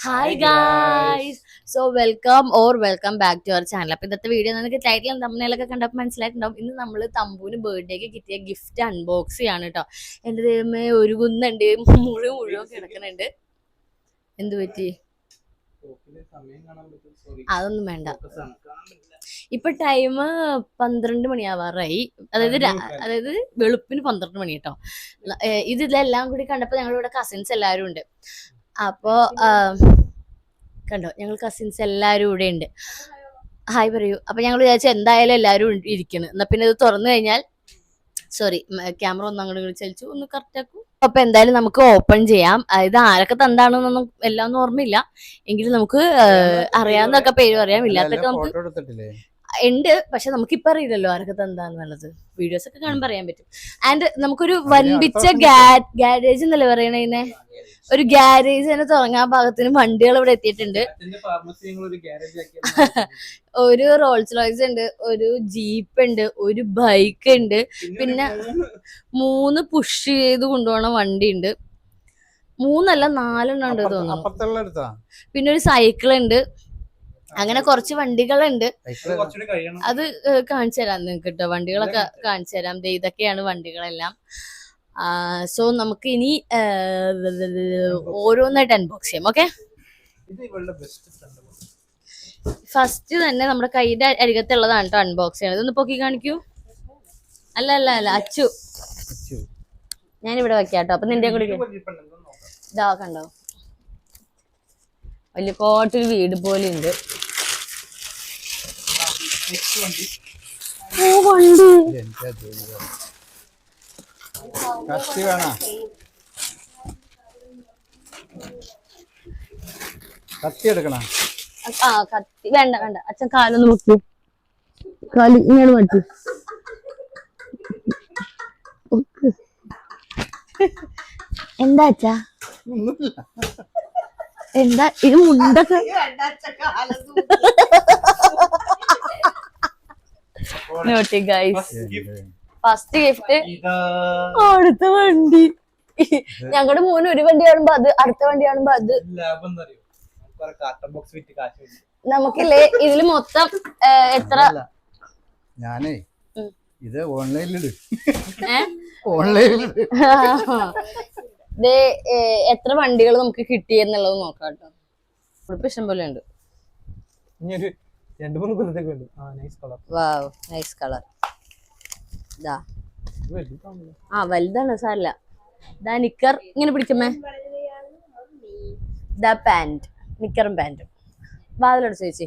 Hi guys. So welcome back to our channel. അപ്പൊ ഇന്നത്തെ video നിങ്ങൾക്ക് ടൈറ്റിലും തമ്മിലൊക്കെ കണ്ടപ്പോൾ മനസ്സിലായിട്ടുണ്ടാവും. ഇന്ന് നമ്മൾ തമ്പുവിന് ബർത്ത്ഡേക്ക് കിട്ടിയ ഗിഫ്റ്റ് അൺബോക്സ് ചെയ്യാണ് കേട്ടോ. എന്റെ ദൈവമേ, ഒരു കുന്നുണ്ട്, മുഴുവൻ കിടക്കുന്നുണ്ട്. എന്ത് പറ്റി? അതൊന്നും വേണ്ട. ഇപ്പൊ ടൈം 12 മണിയാവാറായി. അതായത് വെളുപ്പിന് 12 മണി കേട്ടോ. ഇതിലെല്ലാം കൂടി കണ്ടപ്പോ ഞങ്ങളിവിടെ കസിൻസ് എല്ലാവരും ഉണ്ട്. അപ്പോ കണ്ടോ, ഞങ്ങൾ കസിൻസ് എല്ലാവരും ഇവിടെ ഉണ്ട്. ഹായ് പറയൂ. അപ്പൊ ഞങ്ങൾ വിചാരിച്ചു എന്തായാലും എല്ലാവരും ഇരിക്കണം, എന്നാ പിന്നെ ഇത് തുറന്നു കഴിഞ്ഞാൽ ക്യാമറ ഒന്ന് അങ്ങോട്ട് ചലിച്ചു ഒന്ന് കറക്റ്റ് ആക്കും. അപ്പൊ എന്തായാലും നമുക്ക് ഓപ്പൺ ചെയ്യാം. ഇത് ആരൊക്കെ തന്നാണെന്നൊന്നും എല്ലാം ഒന്നും ഓർമ്മയില്ല, എങ്കിലും നമുക്ക് അറിയാവുന്നൊക്കെ പേര് പറയാം, ഇല്ലാത്തൊക്കെ നമുക്ക് ഉണ്ട്. പക്ഷെ നമുക്കിപ്പോ അറിയില്ലല്ലോ ആരൊക്കെ തന്നാന്നുള്ളത്. വീഡിയോസ് ഒക്കെ കാണുമ്പോൾ അറിയാൻ പറ്റും. ആൻഡ് നമുക്കൊരു വൻപിച്ച ഗാരേജ് എന്നല്ലേ പറയണതിനെ, ഒരു ഗാരേജ് തന്നെ തുടങ്ങാൻ ഭാഗത്തിന് വണ്ടികൾ ഇവിടെ എത്തിയിട്ടുണ്ട്. ഒരു റോൾസ് റോയ്സ് ഉണ്ട്, ഒരു ജീപ്പ് ഉണ്ട്, ഒരു ബൈക്ക് ഉണ്ട്, പിന്നെ 3 പുഷ് ചെയ്ത് കൊണ്ടുപോകണ വണ്ടി ഉണ്ട്. 3 അല്ല 4 ഉണ്ട് തോന്നുന്നു. പിന്നെ ഒരു സൈക്കിൾ ഉണ്ട്. അങ്ങനെ കുറച്ച് വണ്ടികളുണ്ട്. അത് കാണിച്ചു തരാം നിങ്ങൾക്ക് കേട്ടോ. വണ്ടികളൊക്കെ കാണിച്ചു തരാം. ഇതൊക്കെയാണ് വണ്ടികളെല്ലാം. സോ നമുക്ക് ഇനി ഓരോന്നായിട്ട് അൺബോക്സ് ചെയ്യാം. ഓക്കെ, ഫസ്റ്റ് തന്നെ നമ്മുടെ കൈയുടെ അരികത്തുള്ളതാണ് കേട്ടോ അൺബോക്സ് ചെയ്യണത്. ഇതൊന്ന് പൊക്കി കാണിക്കൂ. അല്ല അച്ചു, ഞാനിവിടെ വെക്കാം കേട്ടോ. അപ്പൊ നിന്റെ കൂടി ഇതാ കണ്ടോ, വലിയ കോട്ടൊരു വീട് പോലെ ഉണ്ട്. കത്തി എടുക്കണ? കത്തി വേണ്ട. അച്ഛൻ കാലൊന്ന് മുക്കി, കാല് ഇങ്ങനെ മാറ്റി. എന്താ അച്ഛാ? എന്താ ഇത്? മുണ്ടൊക്കെ നോട്ടി ഗൈസ്. ഫസ്റ്റ് ഗിഫ്റ്റ് അടുത്ത വണ്ടി. ഞങ്ങളുടെ മോന് ഒരു വണ്ടി കാണുമ്പോ അത്, അടുത്ത വണ്ടി കാണുമ്പോ അത്. നമുക്കില്ലേ ഇതില് മൊത്തം എത്ര? ഞാനേ ഇത് ഓൺലൈനിൽ എത്ര വണ്ടികൾ നമുക്ക് കിട്ടി എന്നുള്ളത് നോക്കാം കേട്ടോ. ഉടുപ്പ് ഇഷ്ടം പോലെ ഉണ്ട്. Nice colour. വലുതാണ്, സാരല്ല. ഇതാ നിക്കർ, ഇങ്ങനെ പിടിക്കുമേ. ഇതാ പാന്റ്, നിക്കറും പാന്റും. വാതിലടച്ച് ചേച്ചി.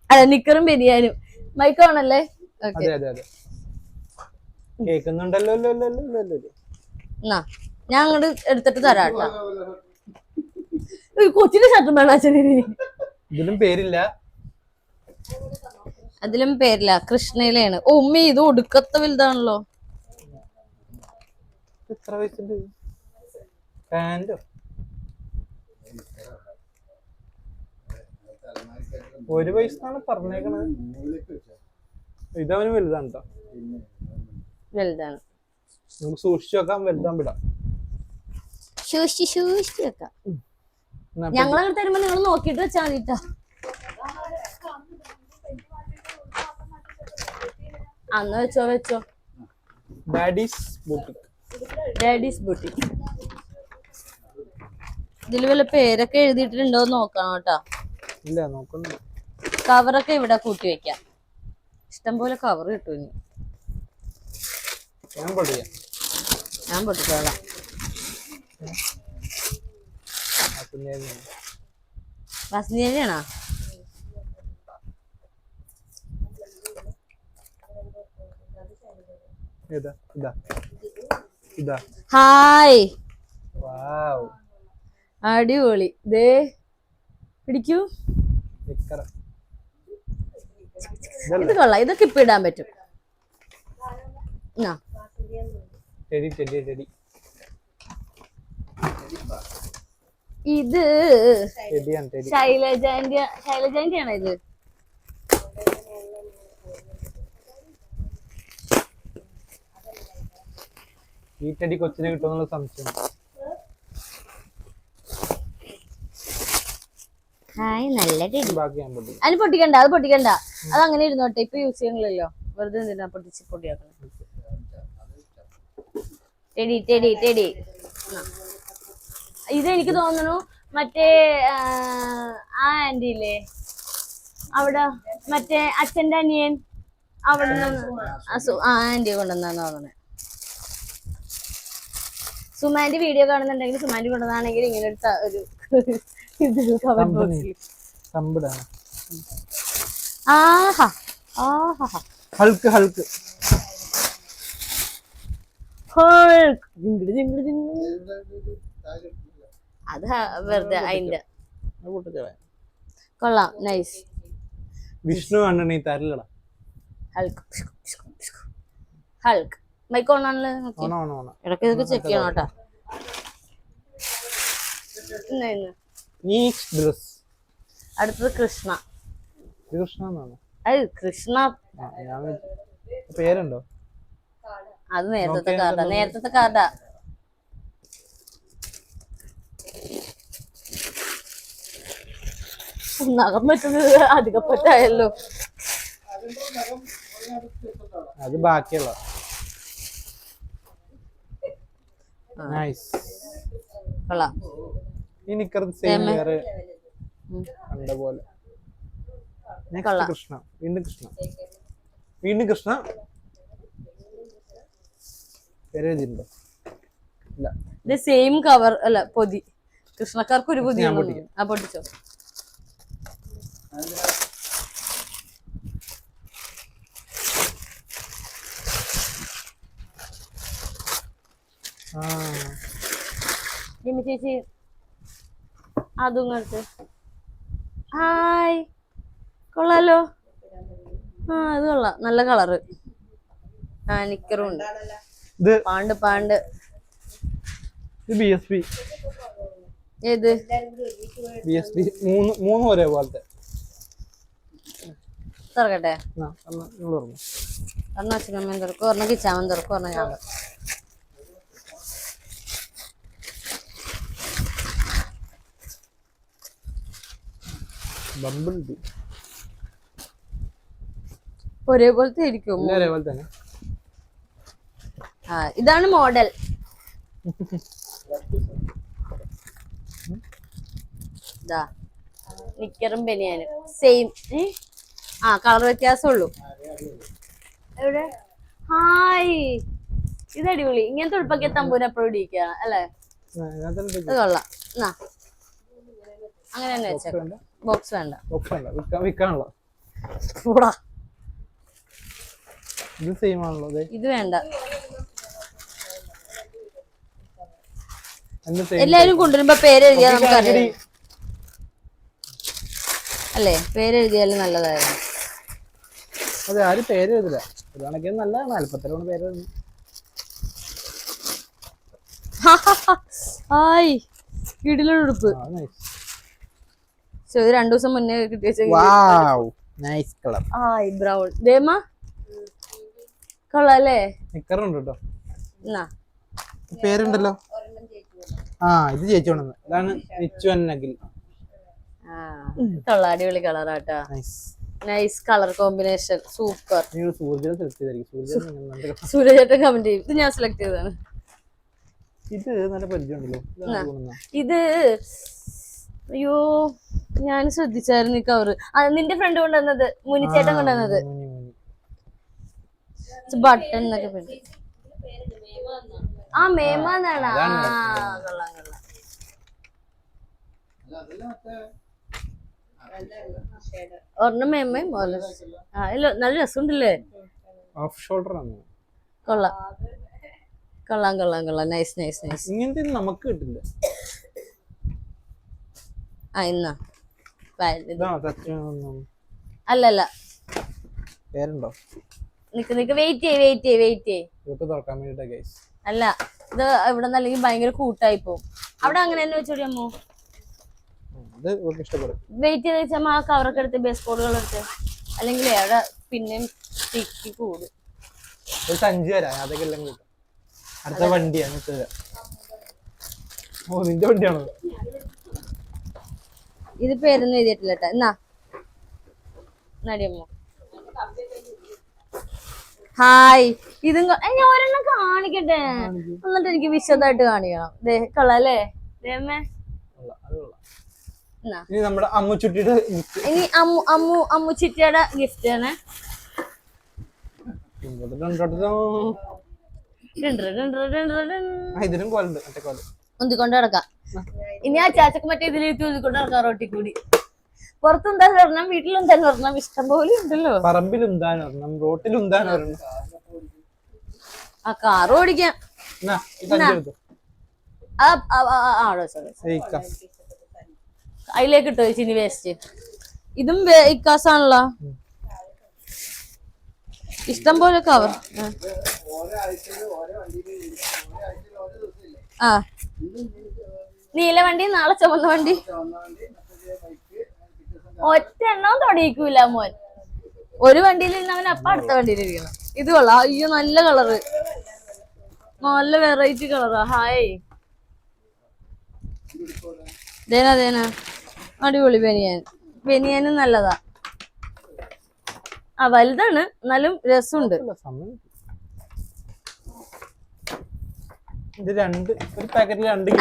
അതെ, നിക്കറും ബനിയാനും. മൈക്കോണല്ലേ? എന്നാ ഞാൻ അങ്ങോട്ട് എടുത്തിട്ട് തരാം കേട്ടോ. കൊച്ചിന്റെ ഷർട്ടും വേണം അച്ഛന്. അതിലും പേരില്ല, കൃഷ്ണയിലാണ്. ഉമ്മി ഇത് ഒടുക്കത്തെ വലുതാണല്ലോ. ഒരു വയസ്സാണ് പറഞ്ഞേക്കണത്. ഇതവന് വലുതാണ് കേട്ടോ. വലുതാണ്. നമുക്ക് സൂക്ഷിച്ചു വെക്കാം, വലുതാൻ വിടാം. സൂക്ഷിച്ചു വെക്കാം. ഞങ്ങളങ്ങനെ തരുമ്പോ നിങ്ങൾ നോക്കിട്ട് വെച്ചാൽ മതിട്ടാ. അന്ന് വെച്ചോ. Daddy's boutique. ഇതില് വല്ല പേരൊക്കെ എഴുതിയിട്ടുണ്ടോ നോക്കണം കേട്ടോ. ഇല്ല, നോക്കുന്നു. കവറൊക്കെ ഇവിടെ കൂട്ടി വെക്കാം. ഇഷ്ടംപോലെ കവർ കിട്ടും. ഇനി ഞാൻ പൊട്ടിച്ചോളാം. വസന്തിയാണോ? ഹായ്, അടിപൊളി. ദേ പിടിക്കൂ. ഇത് കൊള്ളാം. ഇതൊക്കെ ഇപ്പൊ ഇടാൻ പറ്റും. ഇത് ശൈലജാന്റെ ആണോ ഇത്? ഈ ചെടി കൊച്ചിനെ കിട്ടുമെന്നുള്ള സംശയം. ഹായ് നല്ല ടെഡി. ബാക്കി ഞാൻ പൊട്ടി. അതിന് പൊട്ടിക്കണ്ട, അത് പൊട്ടിക്കണ്ട, അത് അങ്ങനെ ഇരുന്നോട്ടെ, ഇപ്പൊ യൂസ് ചെയ്യണില്ലല്ലോ, വെറുതെ എന്തിനാ പൊട്ടിയാക്കണം. Teddy teddy teddy. ഇത് എനിക്ക് തോന്നുന്നു മറ്റേ ആ ആന്റി ഇല്ലേ അവിടെ, മറ്റേ അച്ഛന്റെ അനിയൻ, അവിടെ നിന്ന് ആ ആന്റിയെ കൊണ്ടുവന്നാന്ന് തോന്നണേ. സുമാന്റെ വീഡിയോ കാണുന്നുണ്ടെങ്കിൽ, സുമാന്റെ കൊണ്ടുവന്നാണെങ്കിൽ ഇങ്ങനെ ഒരു ആഹാ ആഹാ ഹൾക്ക് ഹൾക്ക് അത് വെറുതെ അതിന്റെ കൊള്ളാം, നൈസ്. വിഷ്ണു കണ്ണണി തരലടാ. ഹൾക്ക് ഹൾക്ക് മൈക്ക് ഓണാണല്ലോ, ഇടയ്ക്ക് ഇതൊക്കെ ചെക്ക് ചെയ്യണം കേട്ടോ. അടുത്തത് കൃഷ്ണ. അത് കൃഷ്ണ പേരുണ്ടോ? അത് നേരത്തെ കാർഡാ, നേരത്തെ കാർഡാ. നഖം പറ്റുന്നത് അധികപ്പറ്റായല്ലോ. അത് ബാക്കിയുള്ള കൊള്ളാം. ഈ നിക്കർ സെയിം വേറെ കണ്ട പോലെ. കൃഷ്ണ, വീണ്ടും കൃഷ്ണ, വീണ്ടും കൃഷ്ണ. പേര് എഴുതിയിട്ടുണ്ടോ? ഇല്ല. ഇത് സെയിം കവർ അല്ല, പൊതി. കൃഷ്ണക്കാർക്ക് ഒരു പൊതി ആ പൊട്ടിച്ചോ. ജിമ്മി ചേച്ചി അതും കണ്ടിട്ട് ഹായ്, കൊള്ളാലോ. ആ അത് കൊള്ളാം, നല്ല കളറ്. ആ നിക്കറും ഉണ്ട്. പാണ്ട് പാണ്ട് BSP. ഏത് BSP? മൂന്ന് ഒരേ പോലത്തെ. തുറക്കട്ടെ. ഒരെണ്ണം അച്ഛനമ്മയും തുറക്കും, ഒരെണ്ണം കിച്ചാമൻ തുറക്കും, ഒരെണ്ണം ഞാൻ തുറക്കും. ഒരേപോലത്തെ ആയിരിക്കും. ആ ഇതാണ് മോഡൽ. നിക്കറും ബനിയാനും സെയിം. ആ കളർ വ്യത്യാസമുള്ളൂ. എവിടെ? ഹായ്, ഇത് അടിപൊളി. ഇങ്ങനത്തെ ഉടുപ്പൊക്കെ തമ്പൂര് എപ്പോഴും ഇടിക്കുകയാണ് അല്ലേ? ഇത് കൊള്ളാം. എന്നാ അങ്ങനെ തന്നെ വെച്ചേക്കാം. ബോക്സ് വേണ്ട. ഇത് വേണ്ട. എല്ലാരും കൊണ്ടുവരുമ്പോ പേരെഴുതിയാൽ നമുക്കറിയാം അല്ലേ? പേരെഴുതിയാലും നല്ലതായിരുന്നു. അതെ, ആരും പേര് എഴുതില്ല. നല്ലതാണ്. അല്പത്തിലാണ് പേര്. ഹായ്, കിടിലുടുപ്പ്. ഇത് 2 ദിവസം മുന്നേ കിട്ടിയ ബ്രൗൺ ദേമ കൊള്ളാല്ലേ? പേരുണ്ടല്ലോ. ആ ഇത് ചേച്ചി കൊണ്ടുവന്ന്. ഇതാണ് നിച്ചു അന്നഗിൽ. കൊള്ളാം, അടിപൊളി കളറാട്ടാ. Nice colour combination, super. സൂര്യചേട്ടൻ കമന്റ് ചെയ്യും. ഇത് ഞാൻ സെലക്ട് ചെയ്തതാണ്. ഇത് നല്ല പരിചയമുണ്ടല്ലോ. ഇത് അയ്യോ ഞാൻ ശ്രദ്ധിച്ചായിരുന്നു ഈ കവറ്. നിന്റെ ഫ്രണ്ട് കൊണ്ടുവന്നത്, മുനിച്ചേട്ടൻ കൊണ്ടുവന്നത്. ബട്ടൺ എന്നൊക്കെ പേര്. ആ മേമാന്നാണ്. കൊള്ളാം കൊള്ളാം. ഒരെണ്ണം മേമയും നല്ല രസമുണ്ടല്ലേ? കൊള്ളാം കൊള്ളാം കൊള്ളാം കൊള്ളാം. Nice nice nice. ഇങ്ങനത്തെ നമുക്ക് കിട്ടില്ല. ആ ഇന്നാ അല്ലല്ല പേരുണ്ടോ? നിക്ക് വെയിറ്റ് ചെയ്യ്. അല്ല, ഇത് ഇവിടെ അല്ലെങ്കിൽ ഭയങ്കര കൂട്ടായി പോവും. അവിടെ അങ്ങനെ തന്നെ വെച്ചോടി അമ്മോ. വെയിറ്റ് ചെയ്ത് വെച്ചമ്മ ആ കവറൊക്കെ എടുത്ത് ബേസ് ബോർഡുകൾ എടുത്ത്, അല്ലെങ്കിൽ അവിടെ പിന്നെയും തിക്കി കൂടും. ഒരു സഞ്ചി തരാം, അതൊക്കെ എല്ലാം കൂട്ടും. അടുത്ത വണ്ടിയാണ്. ഓ നിന്റെ വണ്ടിയാണോ? ഇത് പേരൊന്നും എഴുതിയിട്ടില്ല കേട്ടോ. എന്നാ നടിയമ്മ ഹായ്. ഇതും ഞാൻ ഒരെണ്ണം കാണിക്കട്ടെ, എന്നിട്ട് എനിക്ക് വിശദമായിട്ട് കാണിക്കണം. കൊള്ളാല്ലേ ദേമേ. ഇനി നമ്മുടെ അമ്മുച്ചുട്ടിയുടെ ഇനി അമ്മു ചിറ്റിയുടെ ഗിഫ്റ്റ് ആണ്. ഇതിനും കോലുണ്ട്, മറ്റേ കോല് ഉന്തിക്കൊണ്ട് കിടക്കാം. ഇനി ആ ചാച്ചക്ക് മറ്റേ ഇതിലേക്ക് ഉന്തിക്കൊണ്ട് കിടക്കാം, റോട്ടി കൂടി. പുറത്തുന്താൻ വരണം, വീട്ടിലുന്താൻ വരണം, ഇഷ്ടം പോലെ ഉണ്ടല്ലോ. പറമ്പിലുന്താൻ വരണം, റോട്ടിലുന്താൻ വരണം. ആ കാറ് ഓടിക്കാം. അതിലേക്ക് ഇട്ടോ ചിനി വേസ്റ്റ്. ഇതും ഇക്കാസാണല്ലോ, ഇഷ്ടം പോലെ കവർ. ആ നീല വണ്ടി, നാളെ ചുവന്ന വണ്ടി. ഒറ്റ എണ്ണം തൊടിയിക്കൂല മോൻ. ഒരു വണ്ടിയിൽ അവൻ അപ്പ അടുത്ത വണ്ടിയിൽ ഇരിക്കണം. ഇത് കൊള്ളാം. അയ്യോ നല്ല കളറ്, നല്ല വെറൈറ്റി കളറാ. ഹായ് ദേന അടിപൊളി ബനിയാൻ. ബനിയാനും നല്ലതാ. ആ വലുതാണ് എന്നാലും രസമുണ്ട്.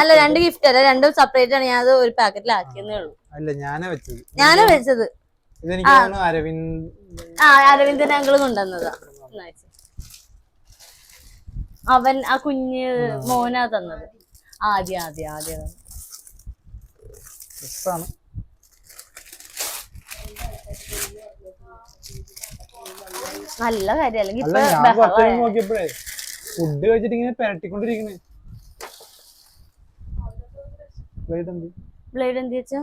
അല്ല രണ്ട് ഗിഫ്റ്റ് അല്ല, രണ്ടും സെപ്പറേറ്റ് ആണ്. ഞാൻ അത് ഒരു പാക്കറ്റിൽ ആക്കിയെന്നേ ഉള്ളൂ. അല്ല ഞാനാ വെച്ചത്. അരവിന്ദൻ അങ്കിള് കൊണ്ടുവന്നതാ. അവൻ ആ കുഞ്ഞ് മോനാ തന്നത്. ആദ്യം നല്ല കാര്യം. അല്ലെങ്കിൽ നോക്കിയപ്പോഴേ ഫുഡ് കഴിച്ചിട്ട് ഇങ്ങനെ പെരട്ടിക്കൊണ്ടിരിക്കണേ. ബ്ലേഡ് എന്ത് വെച്ചാ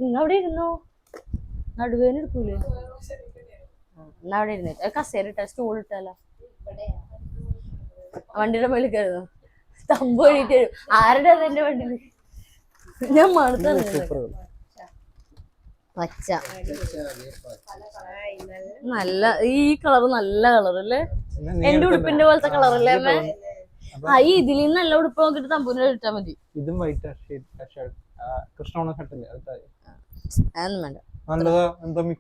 നിങ്ങൾ അവിടെ ഇരുന്നോ, നടുവേന എടുക്കൂലേ? എന്നാ അവിടെ ഇരുന്നേ. കസേര ഇട്ടാ, സ്റ്റൂൾ ഇട്ടാലോ. വണ്ടിയുടെ മേളിൽ കയറുന്നു, തമ്പ് കഴിയിട്ട് വരും. ആരുടെ അതെന്റെ വണ്ടിയില്? ഞാൻ മണത്ത പച്ച നല്ല, ഈ കളറ് നല്ല കളർ അല്ലേ? എന്റെ ഉടുപ്പിന്റെ പോലത്തെ കളറല്ലേ അമ്മേ? ആ ഈ ഇതിൽ നിന്ന് നല്ല ഉടുപ്പ് നോക്കിട്ട് തമ്പൂരിൽ ഇട്ടാ മതി. ഇതും വൈറ്റ് കൃഷ്ണ അതൊന്നും വേണ്ട.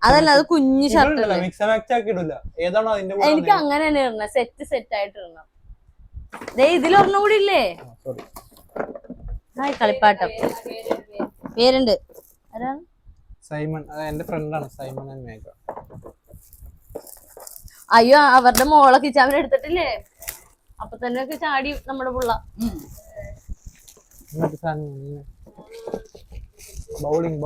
അതല്ല, അത് കുഞ്ഞു ഷർട്ട്. എനിക്ക് അങ്ങനെ തന്നെ ഇടണം, സെറ്റ് ആയിട്ട് ഇടണം. ഇതിലൊരെണ്ണം കൂടി ഇല്ലേ? ഹായ് കളിപ്പാട്ടം. പേരുണ്ട്. ആരാണ്? സൈമൺ. എന്റെ ഫ്രണ്ടാണ് സൈമൺ ആൻഡ് മേഘ. അയ്യോ അവരുടെ മോളെ കിച്ചാമിന് എടുത്തിട്ടില്ലേ? അപ്പൊ തന്നെ ചാടി നമ്മുടെ പുള്ള. ബൗളിംഗ്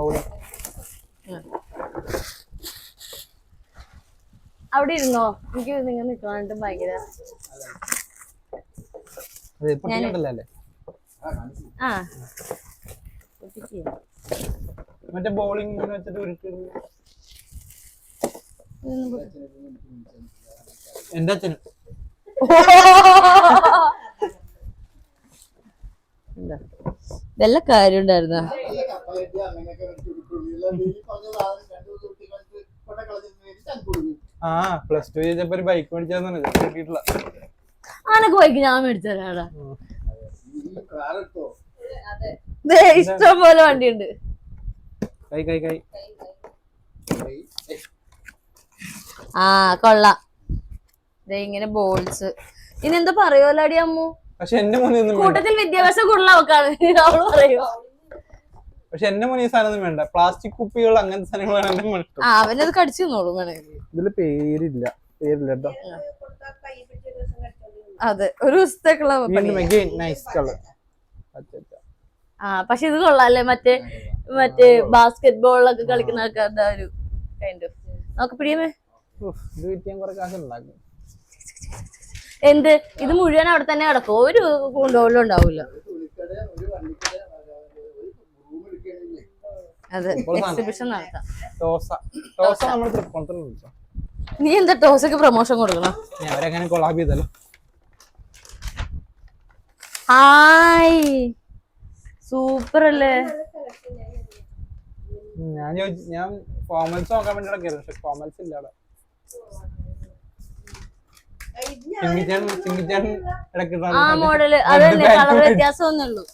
അവിടെ ഇരുന്നോ? എനിക്ക് നിങ്ങൾ നിൽക്കാനായിട്ടും ഭയങ്കര ആ മറ്റേ ബൗളിംഗ് വെച്ചിട്ട് എന്റെ അച്ഛനും വല്ല കാര്യം ഉണ്ടായിരുന്ന +2 ചെയ്തപ്പോ ഒരു ബൈക്ക് മേടിച്ചാൽ കിട്ടിയിട്ടില്ല. ആനക്ക് ബൈക്ക് ഞാൻ മേടിച്ചതാടാ. ഇഷ്ടം പോലെ വണ്ടിയുണ്ട്. ആ കൊള്ളാം. ഇങ്ങനെ ബോൾസ്. ഇനി എന്താ പറയുമല്ലോടി അമ്മു? പക്ഷെ എന്റെ മുന്നിൽ കൂട്ടത്തിൽ വിദ്യാഭ്യാസം കൂടുതൽ അവക്കാണ് അവള് പറയോ. പക്ഷെ എന്റെ മുന്നിൽ ഈ സാധനം വേണ്ട. പ്ലാസ്റ്റിക് കുപ്പികൾ അങ്ങനത്തെ സാധനങ്ങളാണ് എന്റെ മുന്നിൽ. അവനത് കടിച്ചു തന്നോളൂ വേണമെങ്കിൽ. ഇതില് പേരില്ല കേട്ടോ. അതെ ഒരു ദിവസത്തേക്കുള്ള. പക്ഷെ ഇത് കൊള്ളാല്ലേ? മറ്റേ ബാസ്കറ്റ് ബോളൊക്കെ കളിക്കുന്ന ആൾക്കാരുടെ ഒരു കൈൻഡ് ഓഫ്. നോക്ക് പിടിയമേ. എന്ത് ഇത് മുഴുവൻ അവിടെ തന്നെ കിടക്കും, ഒരു കൊണ്ടുപോലും ഉണ്ടാവൂല. അതെ എക്സിബിഷൻ നടത്താം. നീ എന്താ ടോസൊക്കെ പ്രൊമോഷൻ കൊടുക്കണം? ഹായ് സൂപ്പർ അല്ലേ? ഞാൻ ഫോർമൽസ് നോക്കാൻ വേണ്ടി ഫോർമൽസ് ഇല്ല. ചിങ്കിച്ചാൻ ആ മോഡല് അത് തന്നെ കളർ വ്യത്യാസം ഒന്നേ ഉള്ളൂ.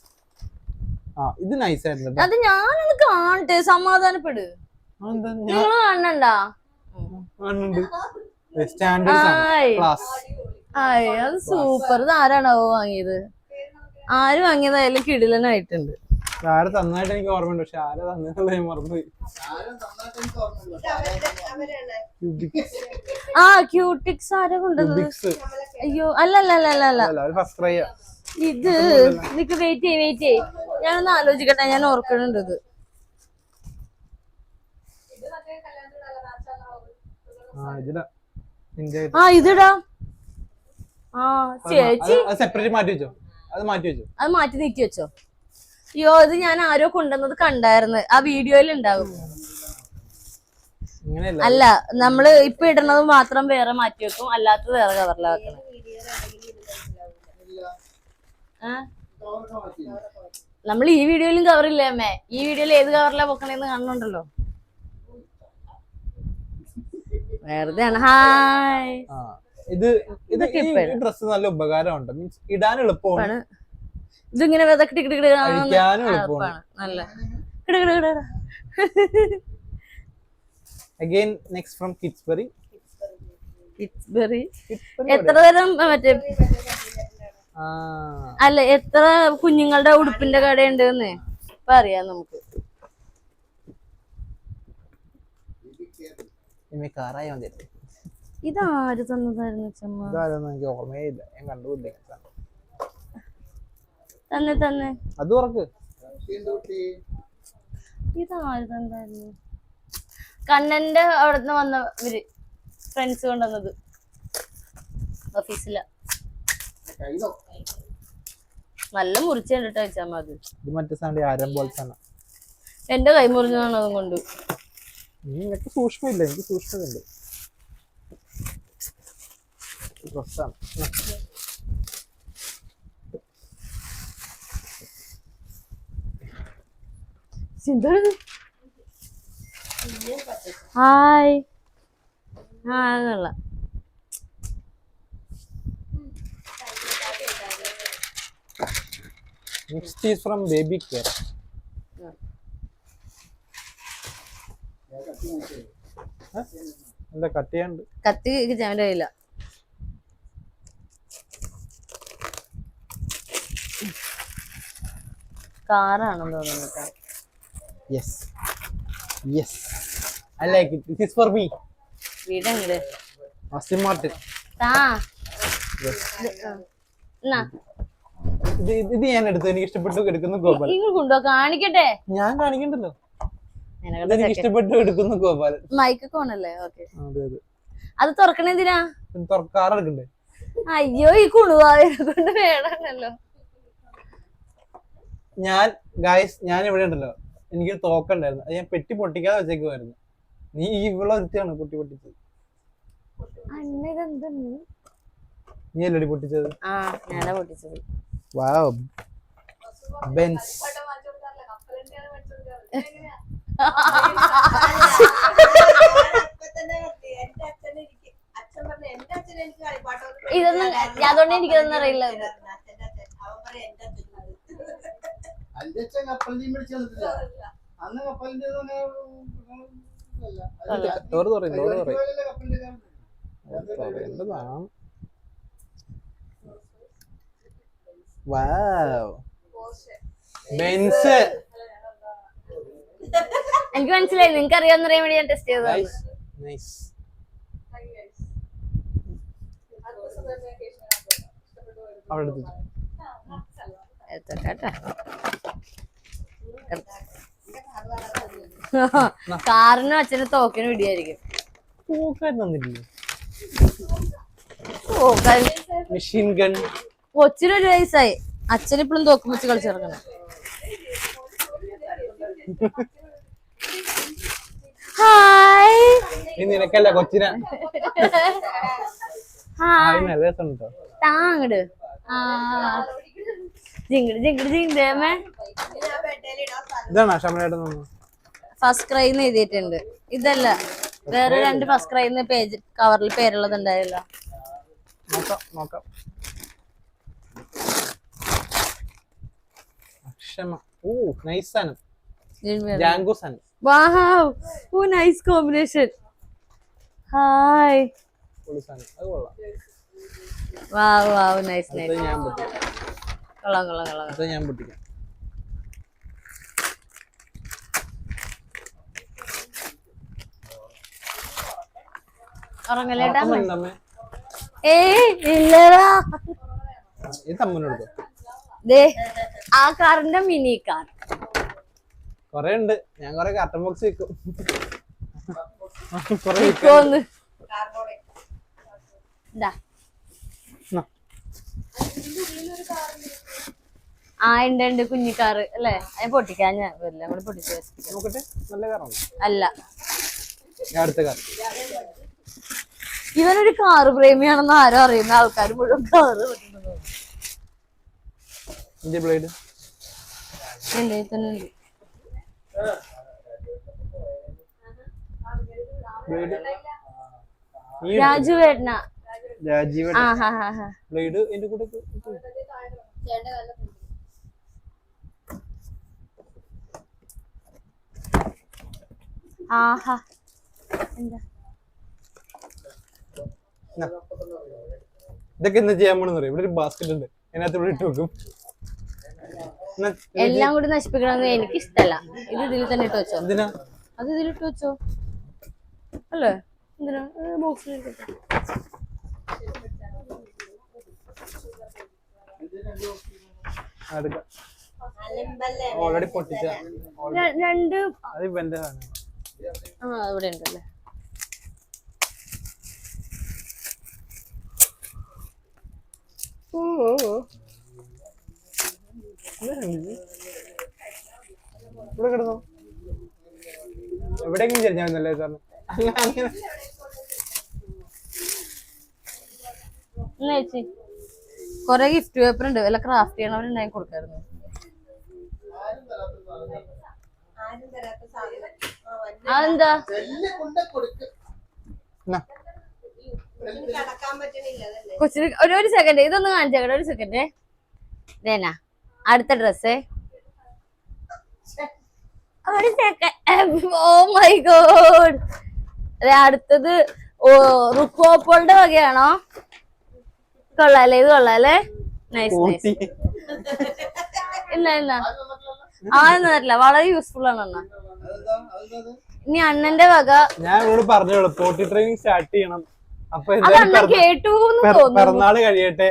ഇത് നൈസ് ആയിരുന്നു. അത് ഞാനൊന്ന് കാണട്ടെ, സമാധാനപ്പെട്. നിങ്ങള് കാണണ്ടാ? അത് സൂപ്പർ. ഇത് ആരാണാവോ വാങ്ങിയത്? ആര് വാങ്ങിയതായാലും കിടിലനായിട്ടുണ്ട്. ആര് തന്നായിട്ട് എനിക്ക് ഓർമ്മയുണ്ട്, പക്ഷെ ആര് തന്നെന്നുള്ള ഞാൻ മറന്നുപോയി. ആ ക്യൂട്ടിക്സ് ആരാ കൊണ്ടുവന്നത്? അയ്യോ അല്ല ഫസ്റ്റ് ക്രൈ. ഇത് നിക്ക് വെയിറ്റ് ചെയ്യ് ഞാനൊന്ന് ആലോചിക്കട്ടെ, ഞാൻ ഓർക്കണുണ്ട് ഇത്. ഇതടാ. ചേച്ചി സെപ്പറേറ്റ് മാറ്റി വെച്ചോ, അത് മാറ്റി നീക്കി വെച്ചോ. അയ്യോ ഇത് ഞാൻ ആരോ കൊണ്ടുവന്നത് കണ്ടായിരുന്നു, ആ വീഡിയോയിൽ ഉണ്ടാകും. അല്ല നമ്മള് ഇപ്പൊ ഇടുന്നത് മാത്രം വേറെ മാറ്റി വെക്കും, അല്ലാത്തത് വേറെ കവറിലാക്കണം. നമ്മൾ ഈ വീഡിയോയിലും കവറില്ലേ അമ്മേ? ഈ വീഡിയോയിൽ ഏത് കവറിലാ വെക്കണേന്ന് കാണുന്നുണ്ടല്ലോ. വെറുതെ ആണ്. ഹായ്. ഇത് ഡ്രസ് നല്ല ഉപകാരമുണ്ട്, മീൻസ് ഇടാൻ എളുപ്പമാണ്. ഇതിങ്ങനെ നല്ല അഗൈൻ നെക്സ്റ്റ് ഫ്രം കിഡ്സ്ബറി. എത്ര തരം മറ്റേ അല്ല എത്ര കുഞ്ഞുങ്ങളുടെ ഉടുപ്പിന്റെ കടയുണ്ട് ഇപ്പൊ അറിയാം നമുക്ക്. ഇതാര് തന്നതായിരുന്നു ചമ്മ? എനിക്ക് ഓർമ്മയില്ല, ഞാൻ കണ്ടുപിടില്ല. തന്നെ അത് ഉറക്ക്. ഇതാര് തന്നായിരുന്നു? കണ്ണന്റെ അവിടുന്ന് വന്നവര് ഫ്രണ്ട്സ് കൊണ്ടുവന്നത് ഓഫീസില. നല്ല മുറിച്ച് കണ്ടിട്ട് വെച്ചാൽ മതി. ഇത് മറ്റേ സാധനം ആരം പോലത്തെ എന്റെ കൈ മുറിഞ്ഞാണ് അതും കൊണ്ട്. എനിക്ക് സൂക്ഷ്മമില്ല, എനിക്ക് സൂക്ഷ്മതയുണ്ട്. ഡ്രസ്സാണ്. ഹായ്. അതല്ല next is from baby care. എന്താ കട്ട് ചെയ്യാണ്ട്? കത്തി ചാൻ്റെ കയ്യില്ല. കാറാണെന്ന് തോന്നുന്നു. Yes yes I like it. This is for me. വീടെങ്ങട് ആസ്റ്റിൻ മാർട്ടിൻ. ഇത് ഞാൻ എടുത്തു, എനിക്ക് ഇഷ്ടപ്പെട്ടു. എടുക്കുന്നു ഗോപാൽ. കൊണ്ടോ കാണിക്കട്ടെ? ഞാൻ കാണിക്കണ്ടല്ലോ. എനിക്ക് ഇഷ്ടപ്പെട്ടു, എടുക്കുന്നു ഗോപാൽ. മൈക്ക് കോണല്ലേ? ഓക്കെ. അതെ അതെ. അത് തുറക്കണെന്തിനാ? തുറക്കാറെടുക്കണ്ടേ? അയ്യോ ഈ കുളുവായ കൊണ്ട് വേണമല്ലോ. ഞാൻ ഇവിടെ ഉണ്ടല്ലോ, എനിക്കൊരു തോക്കുണ്ടായിരുന്നു, അത് ഞാൻ പെട്ടി പൊട്ടിക്കാതെ വെച്ചേക്കുമായിരുന്നു. നീ ഇവിടെ ഒരുത്തിയാണ് പൊട്ടിച്ചത്. നീ അല്ലടി പൊട്ടിച്ചത്? ഞാനാ പൊട്ടിച്ചത്. വാവ്. ബെൻസ്. ഇതൊന്നും അതുകൊണ്ട് എനിക്കിതൊന്നും അറിയില്ല. ബെൻസ്. എനിക്ക് മനസ്സിലായി, നിങ്ങക്ക് അറിയാവുന്ന അറിയാൻ വേണ്ടി ഞാൻ ടെസ്റ്റ് ചെയ്തതാണ്. കാറിനും അച്ഛനും തോക്കിനും ഇടിയായിരിക്കും. Machine gun. കൊച്ചിനൊരു വയസ്സായി, അച്ഛനിപ്പോഴും തോക്കും വെച്ച് കളിച്ചു നടക്കണം. ഹായ്. നിനക്കല്ല കൊച്ചിന. താങ്ങട് ജിങ്കിട് ജിങ്കിട് ജിങ്കേമേ. ഇതാണോ ഷമലയുടെ ഫസ്റ്റ് ക്രൈന്ന് എഴുതിയിട്ടുണ്ട്. ഇതല്ല, വേറെ രണ്ട് ഫസ്റ്റ് ക്രൈന്ന് പേജ് കവറിൽ പേരുള്ളത് ഉണ്ടായില്ല. നോക്കാം. അക്ഷമ. ഓ നൈസ് സാധനം. ജാങ്കോ സാധനം. വാവ്, ഓ നൈസ് കോമ്പിനേഷൻ. ഹായ്. പൊളി സാധനം. അത് കൊള്ളാം. വാവ് വാവ് നൈസ് അത് നൈസ്. ഞാൻ പൊട്ടിക്കാം. കൊള്ളാം കൊള്ളാം കൊള്ളാം. അത് ഞാൻ പൊട്ടിക്കാം. ഉറങ്ങലേട്ടാ? ഉറക്കമുണ്ടമ്മേ? ഏയ് ഇല്ലടാ. ഇത് തമ്മനെടുത്തു. ദേ ആ കാറിന്റെ മിനി കാർ. കൊറേ ഉണ്ട്. ഞാൻ കൊറേ കാർട്ടൺ ബോക്സ് വെക്കും. കൊറേ ഇപ്പോന്ന് ഇതാ. ആ ഉണ്ട് കുഞ്ഞിക്കാറ് അല്ലേ? അത് പൊട്ടിക്കാൻ ഞാൻ എല്ലാം കൂടി പൊട്ടിച്ച് വെച്ചിട്ട്. നോക്കട്ടെ. നല്ല കാറാണ്. അല്ല, അടുത്ത കാർ. ഇവനൊരു കാറ് പ്രേമിയാണെന്ന് ആരും അറിയുന്ന ആൾക്കാർ മുഴുവൻ കാറ് എന്റെ ബ്ലേഡ് എന്റെ തന്നെ ഉണ്ട്. രാജുവേട്ടന രാജീവൻ ആ ഹാ ഹാ ഹാ. ബ്ലേഡ് എന്റെ കൂടെ ആഹാ എന്താ ഇതൊക്കെ എന്താ ചെയ്യാൻ പോണെന്ന് പറയാം. ഇവിടെ ഒരു ബാസ്കറ്റ് ഉണ്ട്, അതിനകത്ത് ഇവിടെ ഇട്ട് വെക്കും. എല്ലാം കൂടി നശിപ്പിക്കണമെന്ന് എനിക്ക് ഇഷ്ടല്ല. ഇത് ഇതിൽ തന്നെ ഇട്ട് വെച്ചോ. എന്തിനാ? അത് ഇതിലിട്ട് വെച്ചോ അല്ലേ? എന്തിനാ ബോക്സിൽ ഓൾറെഡി പൊട്ടിച്ച രണ്ട്. അത് ഇവന്റെ സാധനം. ആ ഇവിടെ ഉണ്ടല്ലേ. ഇവിടെ കിടന്നോ? എവിടെയെങ്കിലും ചെറിഞ്ഞല്ലേ സാറിന്? അങ്ങനെ ചേച്ചി കൊറേ ഗിഫ്റ്റ് പേപ്പർ ഉണ്ട്, വല്ല ക്രാഫ്റ്റ് ചെയ്യണവരുണ്ടായി കൊടുക്കായിരുന്നു. അതെന്താ കൊച്ചിന് ഒരു സെക്കൻഡ് ഇതൊന്ന് കാണിച്ചേക്കട്ടെ. ഒരു സെക്കൻഡ്. ഇതേനാ അടുത്ത ഡ്രസ്സ്. ഒരു സെക്കൻഡ്. Oh my God. അടുത്തത് റുക്കോപ്പോളുടെ വകയാണോ? കൊള്ളാല്ലേ? ഇത് കൊള്ളാല്ലേ? Nice nice. ഇല്ല ഇല്ല ആണെന്ന് വരില്ല. വളരെ യൂസ്ഫുൾ ആണ് അണ്ണ. ഇനി അണ്ണന്റെ വക ഞാൻ ഇവിടെ പറഞ്ഞോളൂ, പോട്ടി ട്രെയിനിങ് സ്റ്റാർട്ട് ചെയ്യണം. അപ്പൊ അത് അണ്ണൻ കേട്ടു തോന്നുന്നു. പിറന്നാള് കഴിയട്ടെ.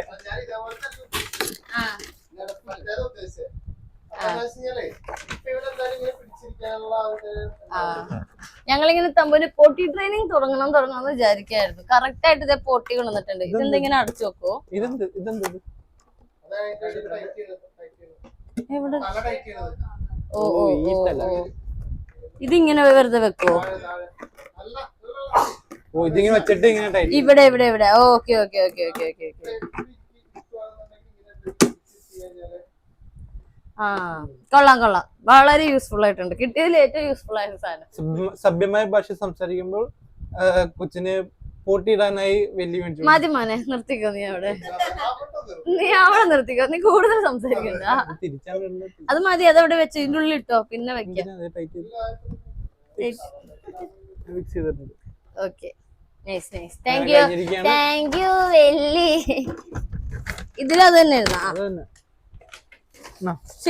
ഞങ്ങളിങ്ങനെ തമ്മില് പോട്ടി ട്രെയിനിങ് തുടങ്ങണം വിചാരിക്കായിരുന്നു. കറക്റ്റ് ആയിട്ട് ഇതേ പോട്ടി കൊണ്ടുവന്നിട്ടുണ്ട്. ഇതെന്തെങ്കിലും അടച്ചു വെക്കോ? ഇതെന്ത് ഇതെന്ത് എവിടെ? ഓ ഓ, ഓ ഈ ഓ, സ്ഥലം. ഓ. ഇതിങ്ങനെ വെറുതെ വെക്കോ? ഓ ഇതിങ്ങനെ വെച്ചിട്ട് ഇങ്ങനെ ടൈറ്റ്. ഇവിടെ ഇവിടെ ഇവിടെ. Okay okay okay okay okay okay. ആ കൊള്ളാം കൊള്ളാം. വളരെ യൂസ്ഫുൾ ആയിട്ടുണ്ട്. കിട്ടിയതിൽ ഏറ്റവും യൂസ്ഫുൾ ആയ സാധനം. സഭ്യമായ ഭാഷ സംസാരിക്കുമ്പോൾ കൊച്ചിന് പോട്ടിയിടാനായി വലിയ മേടിച്ചു. മതി മോനെ, നിർത്തിക്കോ. നീ അവിടെ നിർത്തിക്കോ. നീ കൂടുതൽ സംസാരിക്കണ്ട. അത് മതി. അതവിടെ വെച്ച് ഇതിന്റെ ഉള്ളിൽ ഇട്ടോ, പിന്നെ വെക്കാം. Okay nice nice. Thank you thank you വെല്ലി. ഇതിലത് തന്നെ ഇരുന്നാ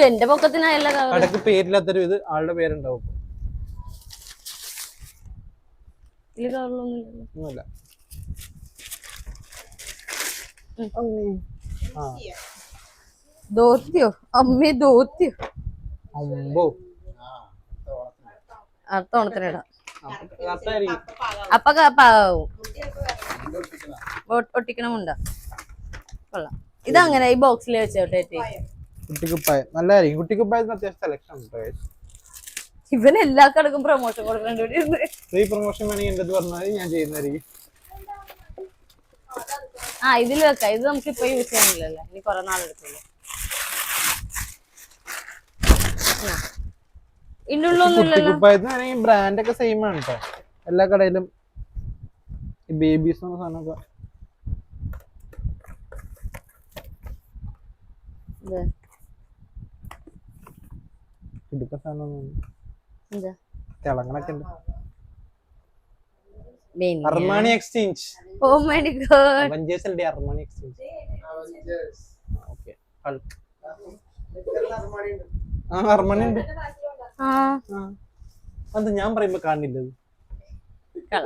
എന്റെ പൊക്കത്തിനായല്ല. കടക്ക് പേരില്ലാത്തൊരു ഇത് ആളുടെ പേരുണ്ടാവും. ഒന്നുമില്ല. ദോത്യോ അമ്മേ ദോത്യോ. അമ്പോ അടുത്ത ഓണത്തിനിടാം. കറക്റ്റായിരിക്കും. അപ്പൊ പാവും ഒട്ടിക്കണമുണ്ട. കൊള്ളാം. ഇതങ്ങനെ ഈ ബോക്സിൽ വെച്ചോട്ടെ. കുട്ടിക്കുപ്പായം നല്ലതായിരിക്കും. കുട്ടിക്കുപ്പായത്തിന് അത്യാവശ്യം സെലക്ഷൻ ഉണ്ട്. ഇവൻ എല്ലാ കടക്കും പ്രൊമോഷൻ കൊടുക്കണ്ട. ഫ്രീ പ്രൊമോഷൻ വേണമെങ്കിൽ എന്റെ അടുത്ത് പറഞ്ഞാൽ ഞാൻ ചെയ്യുന്നതായിരിക്കും. ആ ഇതിൽ വെക്കാം. ഇത് നമുക്ക് ഇപ്പൊ യൂസ് ചെയ്യാനില്ലല്ലോ, ഇനി കൊറേ നാളെടുക്കുള്ളൂ. ഇതിന്റെ ഉള്ളൊന്നുമില്ലല്ലോ. കുട്ടിക്കുപ്പായത്തിന് ബ്രാൻഡ് ഒക്കെ സെയിം ആണ് കേട്ടോ. എല്ലാ കടയിലും ബേബീസ് സാധനമൊക്കെ ഇത് ഇടുക്ക സാധനം എന്താ തിളങ്ങണൊക്കെ ഉണ്ട്. ബനിയൻ. Armani Exchange. Oh my god. Avengers അല്ലേ അർമാണി എക്സ്ചേഞ്ച്? ഓക്കെ. ഹൾക്ക്. ആ അർമാണി ഉണ്ട്. ആ അത് ഞാൻ പറയുമ്പോ കാണില്ല. കള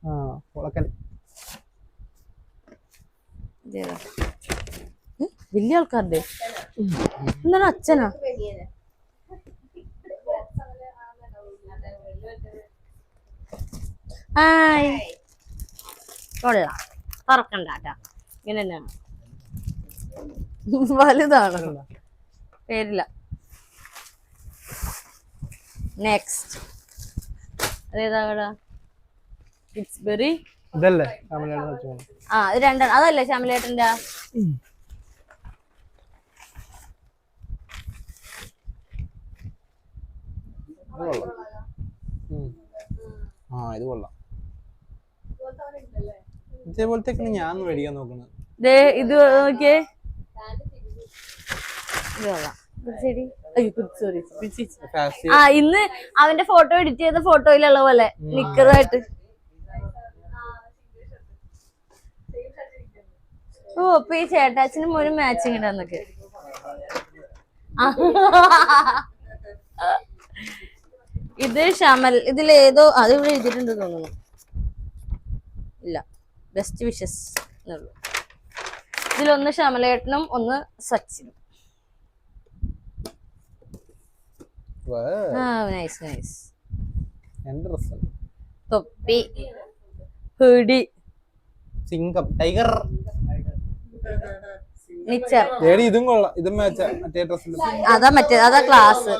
ആ പൊളക്കല്. ഇതേതാ? വലിയ ആൾക്കാരുടെ എന്താണ് അച്ഛനാ? ഹായ്. കൊള്ളാം. തുറക്കണ്ടാട്ടാ. ഇങ്ങനെ തന്നെയാണ്. വലുതാണ്. പേരില്ല. നെക്സ്റ്റ് അതേതാ? It's berry. ഇതല്ലേ തമിഴ്നാട് വെച്ചോ? ആ ഇത് രണ്ടെണ്ണം. അതല്ലേ ശ്യാമലേട്ടൻ്റെ? ആ ഇത് കൊള്ളാം. ഇതേപോലത്തേക്കാണ് ഞാൻ മേടിക്കാൻ നോക്കുന്നത്. ഇത് നോക്കിയേ. ഇത് കൊള്ളാം. സോറി. ആ ഇന്ന് അവന്റെ ഫോട്ടോ എഡിറ്റ് ചെയ്ത ഫോട്ടോയിലുള്ള പോലെ നിക്കറുമായിട്ട്. ഓ അപ്പൊ ഈ ചേട്ടാച്ചനും ഒരു മാച്ചിങ് ഇടാന്നൊക്കെ. ഇത് ഷമൽ. ഇതിലേതോ അത് ഇവിടെ എഴുതിയിട്ടുണ്ട് തോന്നുന്നു. ഇല്ല, ബെസ്റ്റ് വിഷസ് എന്നുള്ളു. ഇതിലൊന്ന് ഷമലേട്ടനും ഒന്ന് സച്ചിനും. Nice nice. തൊപ്പി, ഹുഡി, സിംഗം, ടൈഗർ, നിച്ചർ. ഇതും കൊള്ളാം. ഇതും മാച്ചാ മറ്റേ ഡ്രസ്സിൽ. അതാ മറ്റേ അതാ ക്ലാസ്.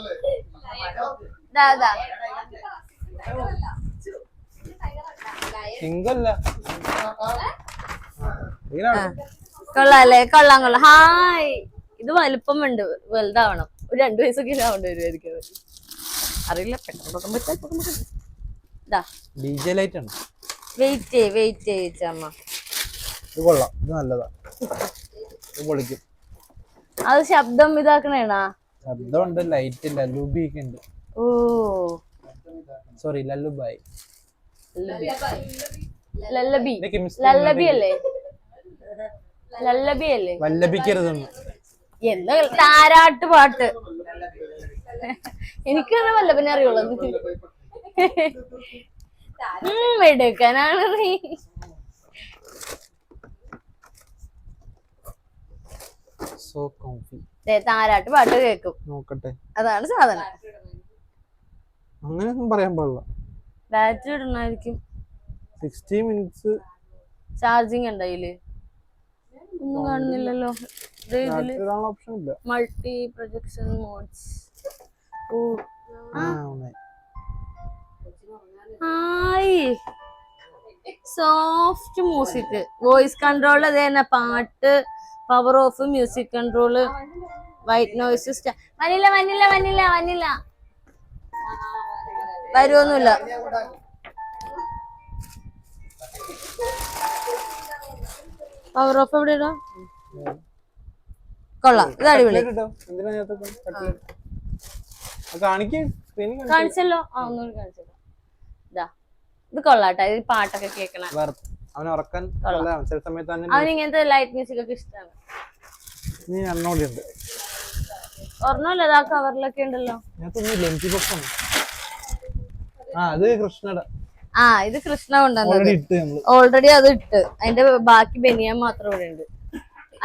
സിംഗല്ല. കൊള്ളാല്ലേ? കൊള്ളാം കൊള്ളാം. ഹായ്. ഇത് വലിപ്പമുണ്ട്, വലുതാവണം. ഒരു 2 വയസ്സൊക്കെ ആവേണ്ടി വരുമായിരിക്കും. അറിയില്ല. വെയിറ്റ് അമ്മ. ഇത് കൊള്ളാം. ഇത് നല്ലതാ. ഇത് പൊളിക്കും. അത് ശബ്ദം ഇതാക്കണേണാ? ശബ്ദമുണ്ട്, ലൈറ്റ്, ലല്ലുബി ഒക്കെ ഉണ്ട്. ഓ സോറി, ലല്ലുബായ്. ലല്ലബി. ലല്ലബി അല്ലേ? ലല്ലബി അല്ലേ? വല്ലഭിക്കരുതെന്ന്. എന്താ താരാട്ട് പാട്ട്? എനിക്കങ്ങനെ വല്ലഭനെ അറിയുള്ളൂ. എടുക്കാനാണ് നീ. So Comfy. താരാട്ട് പാട്ട് കേക്കും. നോക്കട്ടെ. അതാണ് സാധനം. അങ്ങനെയൊന്നും പറയാൻ പാടില്ല. ബാറ്ററി ഇടണായിരിക്കും. 60 മിനിറ്റ്സ് ചാർജിങ് ഉണ്ടായില്ലേ? ഒന്നും കാണുന്നില്ലല്ലോ. ഓപ്ഷൻ ഇല്ല. Multi projection modes. Soft music, voice control, അത് തന്നെ പാട്ട്, power off, music control, white noise. Vanilla vanilla vanilla vanilla വരുമൊന്നുമില്ല. പവർ ഓഫ് എവിടെ ഇടാം? കൊള്ളാം. ഇത് അടിപൊളി. കാണിച്ചല്ലോ. ആ ഒന്നുകൂടി കാണിച്ചല്ലോ. ഇതാ ഇത് കൊള്ളാട്ടെ. ഇത് പാട്ടൊക്കെ കേൾക്കണ. അവനിങ്ങനത്തെ ലൈറ്റ് മ്യൂസിക് ഒക്കെ ഇഷ്ടമാണ്. ഒരെണ്ണമല്ല, ആ കവറിലൊക്കെ ഉണ്ടല്ലോ. ആ ഇത് കൃഷ്ണ കൊണ്ടുവന്നത്. ഓൾറെഡി അത് ഇട്ട്. അതിന്റെ ബാക്കി ബനിയാൻ മാത്രം ഇവിടെ ഉണ്ട്.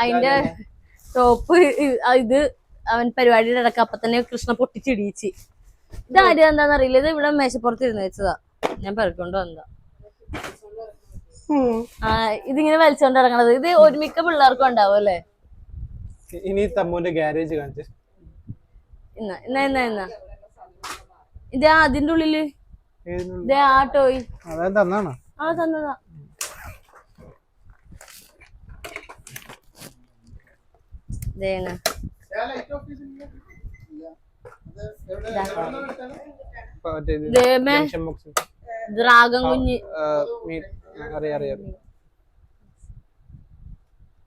അതിന്റെ ടോപ്പ് ഇത് അവൻ പരിപാടിയുടെ ഇടക്ക് അപ്പൊ തന്നെ കൃഷ്ണ പൊട്ടിച്ചിടിയിച്ച്. ഇത് ആരും എന്താന്നറിയില്ല. ഇത് ഇവിടെ മേശപ്പുറത്ത് ഇരുന്ന് വെച്ചതാ. ഞാൻ പെറുക്കൊണ്ട് വന്നതാ. ഇതിങ്ങനെ വലിച്ചോണ്ട് ഇറങ്ങണത്. ഇത് ഒരുമിക്ക പിള്ളേർക്കും ഉണ്ടാവും അല്ലേ? ഇനി തമ്മുന്റെ ഗാരേജ് കാണിച്ചു. എന്നാ ഇത് അതിന്റെ ഉള്ളില് ആ ടോയ് തന്നാണോ? ആ തന്നതാ. ഡ്രാഗൺ കുഞ്ഞ്.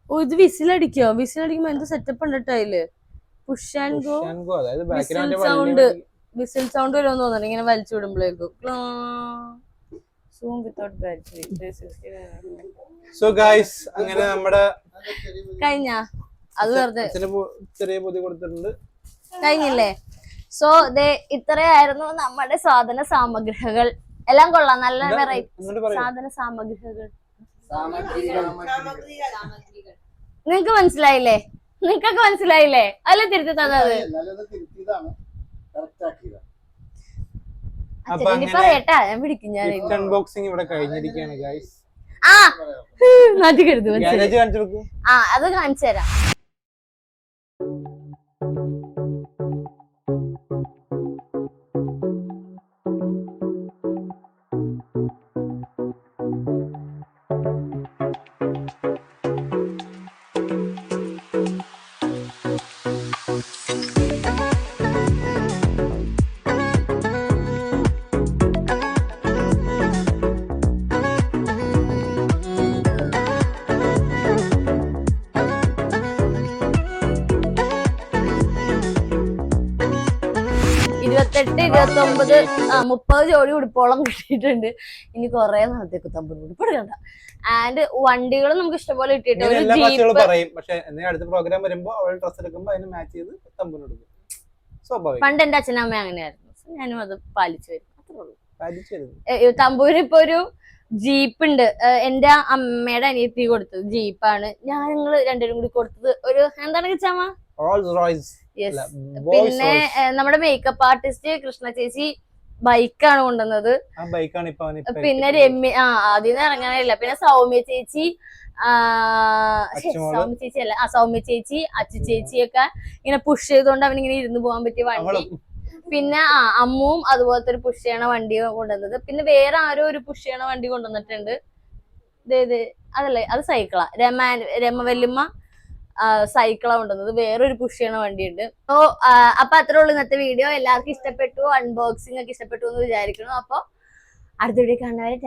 ഓ ഇത് വിസിലടിക്കോ? വിസിലടിക്കുമ്പോ എന്ത് സെറ്റപ്പ് ഉണ്ട് കേട്ടോ അതില്. പുഷ് ആൻഡ് ഗോ, അതായത് വിസിൽ സൗണ്ട്, വിസിൽ സൗണ്ട് വരുമെന്ന് തോന്നുന്നു ഇങ്ങനെ വലിച്ചു വിടുമ്പോഴേക്കും. Zoom without battery. So guys അങ്ങനെ നമ്മുടെ കഴിഞ്ഞ അത് വെറുതെ ചെറിയ പൊതി കൊടുത്തിട്ടുണ്ട്. കഴിഞ്ഞില്ലേ? സോ ഇത്രയായിരുന്നു നമ്മുടെ സാധന സാമഗ്രികൾ. എല്ലാം കൊള്ളാം, നല്ല വെറൈറ്റി സാധന സാമഗ്രികൾ. നിങ്ങക്ക് മനസ്സിലായില്ലേ? നിങ്ങക്കൊക്കെ മനസ്സിലായില്ലേ? അല്ല തിരുത്തി തന്നത് പറയട്ടാ, ഞാൻ പിടിക്കും. ഞാൻ അൺബോക്സിംഗ് ഇവിടെ കഴിഞ്ഞിരിക്കുകയാണ് ഗൈസ്. നാട്ടിക്കരുത്. അത് കാണിച്ചു തരാം. ഇരുപത്തെട്ട് 29 30 ജോഡി ഉടുപ്പോളം കിട്ടിയിട്ടുണ്ട്. ഇനി കൊറേ നാളത്തേക്ക് തമ്പൂർ ഉടുപ്പ് എടുക്കണ്ട. ആൻഡ് വണ്ടികൾ നമുക്ക് ഇഷ്ടംപോലെ കിട്ടിയിട്ട് ഒരു ജീപ്പ് പറയും. പക്ഷെ അടുത്ത പ്രോഗ്രാം വരുമ്പോ അവൾ ഡ്രസ് എടുക്കുമ്പോ അതിന് മാച്ച് ചെയ്ത് തമ്പൂർ എടുക്കും. സ്വാഭാവികം. പണ്ട് എന്റെ അച്ഛനമ്മ അങ്ങനെയായിരുന്നു. ഞാനും അത് പാലിച്ചു വരും. അത്രേ ഉള്ളൂ. തമ്പൂര് ഇപ്പൊ ഒരു ജീപ്പ് ഉണ്ട്. എന്റെ അമ്മയുടെ അനിയത്തി കൊടുത്തത് ജീപ്പാണ്. ഞങ്ങള് രണ്ടുപേരും കൂടി കൊടുത്തത് ഒരു എന്താണ് കിച്ചാമ. പിന്നെ നമ്മുടെ മേക്കപ്പ് ആർട്ടിസ്റ്റ് കൃഷ്ണ ചേച്ചി ബൈക്കാണ് കൊണ്ടുവന്നത്. പിന്നെ രമ്യ അതിന് ഇറങ്ങാനില്ല. പിന്നെ സൗമ്യ ചേച്ചി സൗമ്യ ചേച്ചി അച്ചു ചേച്ചിയൊക്കെ ഇങ്ങനെ പുഷ് ചെയ്തുകൊണ്ട് അവനിങ്ങനെ ഇരുന്ന് പോകാൻ പറ്റിയ വണ്ടി. പിന്നെ അമ്മുവും അതുപോലത്തെ ഒരു പുഷ് ചെയ്യണ വണ്ടി കൊണ്ടുവന്നത്. പിന്നെ വേറെ ആരോ ഒരു പുഷ് ചെയ്യണ വണ്ടി കൊണ്ടുവന്നിട്ടുണ്ട്. അതല്ലേ, അത് സൈക്കിളാ. രമവല്യമ്മ സൈക്കിളാ കൊണ്ടുവന്നത്. വേറൊരു പുഷ് ചെയ്യണ വണ്ടിയുണ്ട്. അപ്പൊ അത്രേ ഉള്ളൂ ഇന്നത്തെ വീഡിയോ. എല്ലാവർക്കും ഇഷ്ടപ്പെട്ടു, അൺബോക്സിംഗ് ഒക്കെ ഇഷ്ടപ്പെട്ടു എന്ന് വിചാരിക്കുന്നു. അപ്പൊ അടുത്ത വീഡിയോ കാണുന്നവരെ